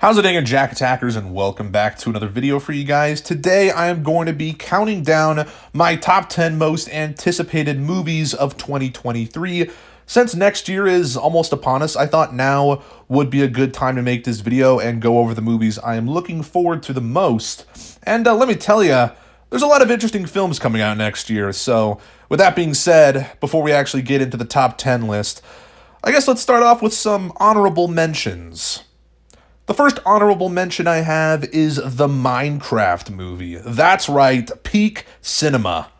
How's it going, Jack Attackers, and welcome back to another video for you guys. Today I am going to be counting down my top 10 most anticipated movies of 2023. Since next year is almost upon us, I thought now would be a good time to make this video and go over the movies I am looking forward to the most. And let me tell you, there's a lot of interesting films coming out next year. So with that being said, before we actually get into the top 10 list, I guess let's start off with some honorable mentions. The first honorable mention I have is the Minecraft movie. That's right, peak cinema.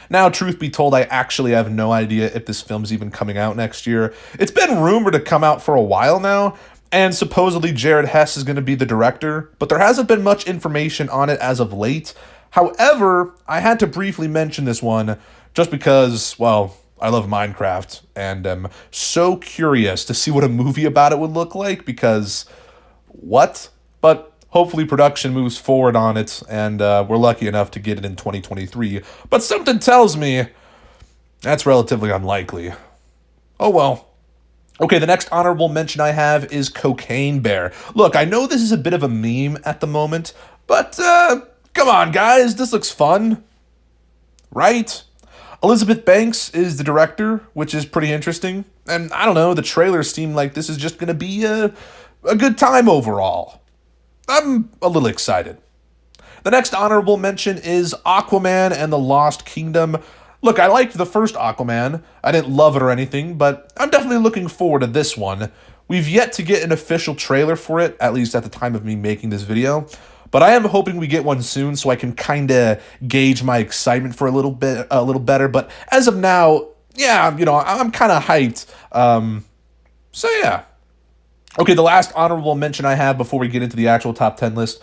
Now, truth be told, I actually have no idea if this film's even coming out next year. It's been rumored to come out for a while now, and supposedly Jared Hess is going to be the director, but there hasn't been much information on it as of late. However, I had to briefly mention this one just because, well, I love Minecraft, and am so curious to see what a movie about it would look like, because what? But hopefully production moves forward on it, and we're lucky enough to get it in 2023. But something tells me that's relatively unlikely. Oh well. Okay, the next honorable mention I have is Cocaine Bear. Look, I know this is a bit of a meme at the moment, but come on, guys, this looks fun. Right? Elizabeth Banks is the director, which is pretty interesting. And I don't know, the trailers seem like this is just going to be a good time overall. I'm a little excited. The next honorable mention is Aquaman and the Lost Kingdom. Look, I liked the first Aquaman. I didn't love it or anything, but I'm definitely looking forward to this one. We've yet to get an official trailer for it, at least at the time of me making this video. But I am hoping we get one soon so I can kind of gauge my excitement for a little better. But as of now, yeah, I'm kind of hyped. So yeah. Okay, the last honorable mention I have before we get into the actual top 10 list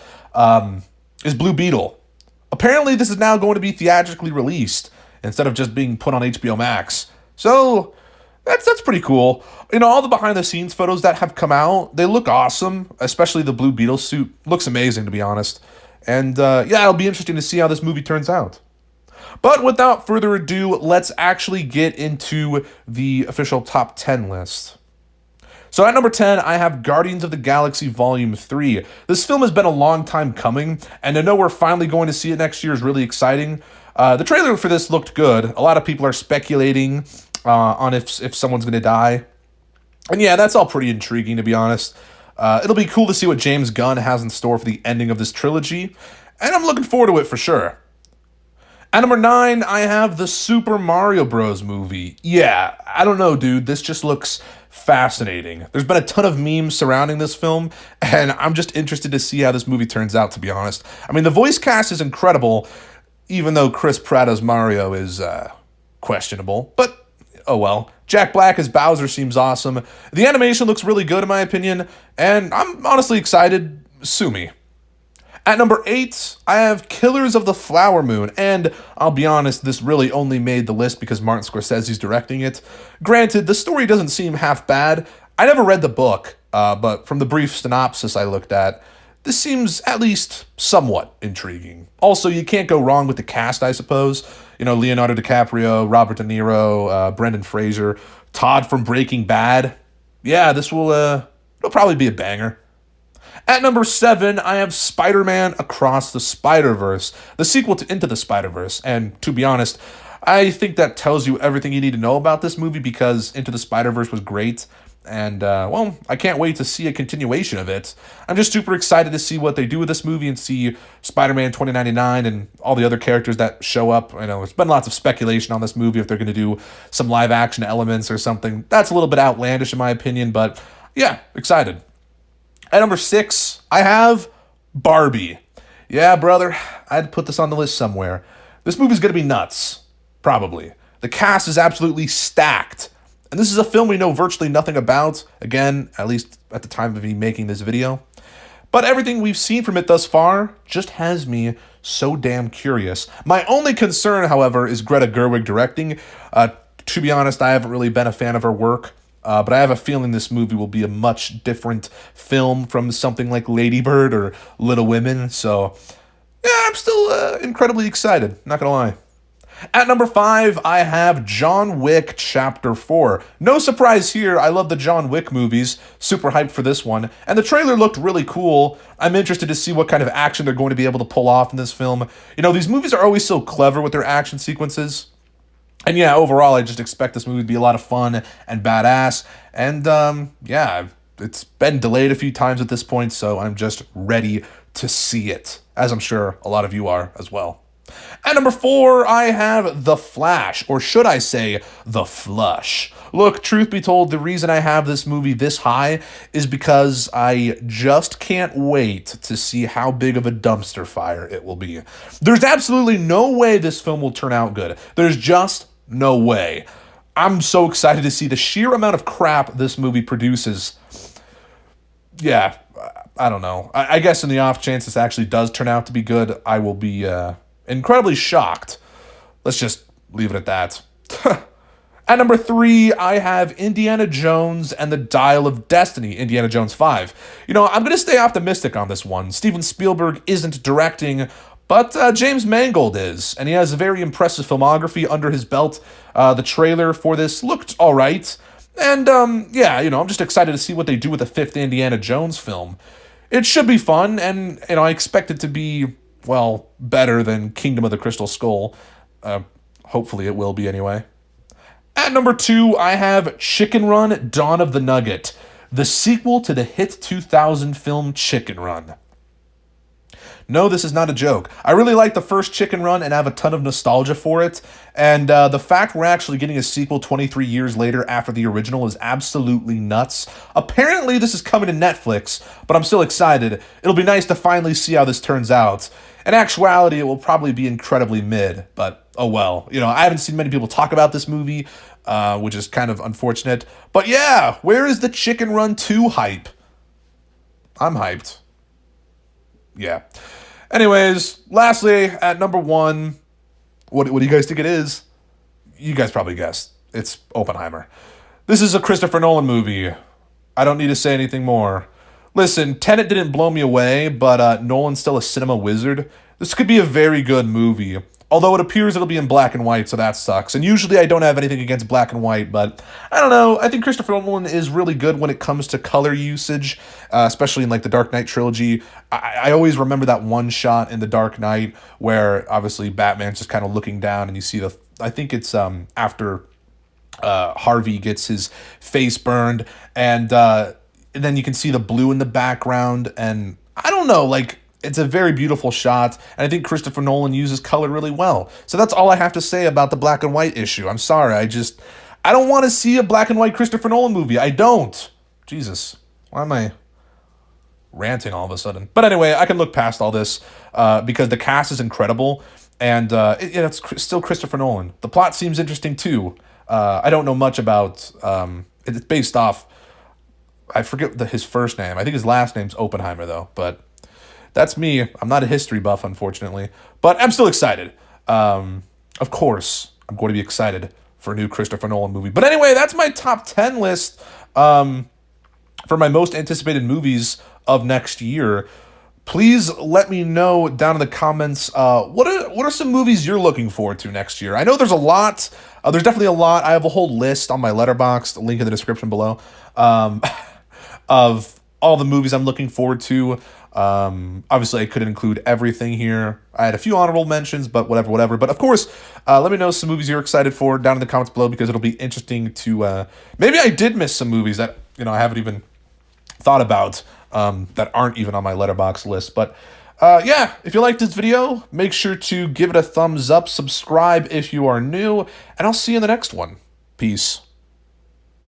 is Blue Beetle. Apparently, this is now going to be theatrically released instead of just being put on HBO Max. So that's pretty cool. All the behind-the-scenes photos that have come out, they look awesome, especially the Blue Beetle suit. Looks amazing, to be honest. And yeah, it'll be interesting to see how this movie turns out. But without further ado, let's actually get into the official top 10 list. So at number 10, I have Guardians of the Galaxy Volume 3. This film has been a long time coming, and to know we're finally going to see it next year is really exciting. The trailer for this looked good. A lot of people are speculating on if someone's going to die. And yeah, that's all pretty intriguing, to be honest. It'll be cool to see what James Gunn has in store for the ending of this trilogy, and I'm looking forward to it for sure. At number 9, I have the Super Mario Bros. Movie. Yeah, I don't know, dude. This just looks fascinating. There's been a ton of memes surrounding this film, and I'm just interested to see how this movie turns out, to be honest. I mean, the voice cast is incredible, even though Chris Pratt as Mario is questionable. But, oh well. Jack Black as Bowser seems awesome. The animation looks really good, in my opinion, and I'm honestly excited. Sue me. At number 8, I have Killers of the Flower Moon, and I'll be honest, this really only made the list because Martin Scorsese's directing it. Granted, the story doesn't seem half bad. I never read the book, but from the brief synopsis I looked at, this seems at least somewhat intriguing. Also, you can't go wrong with the cast, I suppose. Leonardo DiCaprio, Robert De Niro, Brendan Fraser, Todd from Breaking Bad. Yeah, this will it'll probably be a banger. At number 7, I have Spider-Man Across the Spider-Verse, the sequel to Into the Spider-Verse. And to be honest, I think that tells you everything you need to know about this movie because Into the Spider-Verse was great. And, well, I can't wait to see a continuation of it. I'm just super excited to see what they do with this movie and see Spider-Man 2099 and all the other characters that show up. There's been lots of speculation on this movie if they're going to do some live-action elements or something. That's a little bit outlandish in my opinion, but yeah, excited. At number 6, I have Barbie. Yeah, brother, I had to put this on the list somewhere. This movie's going to be nuts. Probably. The cast is absolutely stacked. And this is a film we know virtually nothing about. Again, at least at the time of me making this video. But everything we've seen from it thus far just has me so damn curious. My only concern, however, is Greta Gerwig directing. To be honest, I haven't really been a fan of her work. But I have a feeling this movie will be a much different film from something like Lady Bird or Little Women. So, yeah, I'm still incredibly excited, not gonna lie. At number 5, I have John Wick Chapter 4. No surprise here, I love the John Wick movies, super hyped for this one, and the trailer looked really cool. I'm interested to see what kind of action they're going to be able to pull off in this film. You know, these movies are always so clever with their action sequences. And yeah, overall, I just expect this movie to be a lot of fun and badass. And yeah, it's been delayed a few times at this point, so I'm just ready to see it, as I'm sure a lot of you are as well. At number 4, I have The Flash, or should I say, The Flush. Look, truth be told, the reason I have this movie this high is because I just can't wait to see how big of a dumpster fire it will be. There's absolutely no way this film will turn out good. There's just no way. I'm so excited to see the sheer amount of crap this movie produces. Yeah, I don't know. I guess in the off chance this actually does turn out to be good, I will be incredibly shocked. Let's just leave it at that. At number 3, I have Indiana Jones and the Dial of Destiny, Indiana Jones 5. You know, I'm going to stay optimistic on this one. Steven Spielberg isn't directing, but James Mangold is, and he has a very impressive filmography under his belt. The trailer for this looked all right, and yeah, you know, I'm just excited to see what they do with the 5th Indiana Jones film. It should be fun, and you know, I expect it to be, well, better than Kingdom of the Crystal Skull. Hopefully it will be anyway. At number 2, I have Chicken Run: Dawn of the Nugget, the sequel to the hit 2000 film Chicken Run. No, this is not a joke. I really like the first Chicken Run and have a ton of nostalgia for it, and the fact we're actually getting a sequel 23 years later after the original is absolutely nuts. Apparently this is coming to Netflix, but I'm still excited. It'll be nice to finally see how this turns out. In actuality, it will probably be incredibly mid, but oh well. You know, I haven't seen many people talk about this movie, which is kind of unfortunate. But yeah, where is the Chicken Run 2 hype? I'm hyped. Yeah. Anyways, lastly, at number 1, what do you guys think it is? You guys probably guessed. It's Oppenheimer. This is a Christopher Nolan movie. I don't need to say anything more. Listen, Tenet didn't blow me away, but Nolan's still a cinema wizard. This could be a very good movie. Although it appears it'll be in black and white, so that sucks. And usually I don't have anything against black and white, but I don't know. I think Christopher Nolan is really good when it comes to color usage, especially in like the Dark Knight trilogy. I always remember that one shot in the Dark Knight where obviously Batman's just kind of looking down and you see I think it's after Harvey gets his face burned, and then you can see the blue in the background, and I don't know, like, it's a very beautiful shot, and I think Christopher Nolan uses color really well. So that's all I have to say about the black and white issue. I'm sorry, I don't want to see a black and white Christopher Nolan movie. I don't. Jesus, why am I ranting all of a sudden? But anyway, I can look past all this because the cast is incredible, and it's still Christopher Nolan. The plot seems interesting too. I don't know much about, it's based off, I forget his first name. I think his last name's Oppenheimer though, but that's me. I'm not a history buff, unfortunately, but I'm still excited. Of course, I'm going to be excited for a new Christopher Nolan movie. But anyway, that's my top 10 list for my most anticipated movies of next year. Please let me know down in the comments, what are some movies you're looking forward to next year? I know there's a lot. There's definitely a lot. I have a whole list on my Letterboxd, link in the description below, of all the movies I'm looking forward to. Obviously, I couldn't include everything here. I had a few honorable mentions, but whatever. But of course, let me know some movies you're excited for down in the comments below, because it'll be interesting to, maybe I did miss some movies that, you know, I haven't even thought about, that aren't even on my Letterboxd list. But yeah, if you liked this video, make sure to give it a thumbs up, subscribe if you are new, and I'll see you in the next one. Peace.